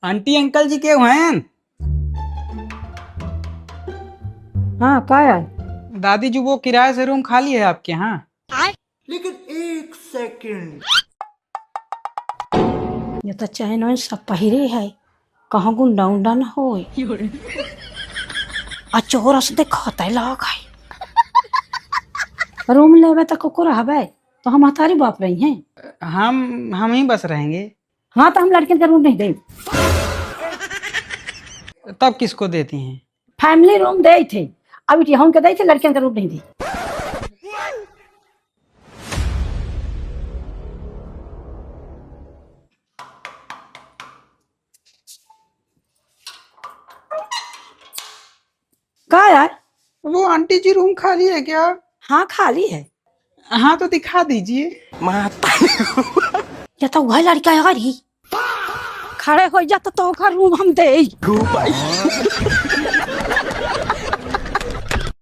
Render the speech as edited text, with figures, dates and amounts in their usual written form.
Aunty uncle जी के हैं? हाँ क्या है? दादी जी वो किराए से रूम खाली है आपके यहाँ? ये तो चैन वैन सब पहिरे है, कहाँ गुंडा उंडा न हो। आ चोर से देखते लोग है। रूम लेवे तो कोको रहबे, तो हम हमारी बाप रही हैं। हम ही बस रहेंगे। हाँ तो हम लड़कियों का रूम नहीं दे। तब किसको देती हैं? फैमिली रूम दे थे, अब हम के दे थे, लड़कियों का रूम नहीं दी। क्या यार? वो आंटी जी रूम खाली है क्या? हाँ खाली है। हाँ तो दिखा दीजिए। या तो वह लड़का यार ही खड़े हो जा तो का रूम हम दे।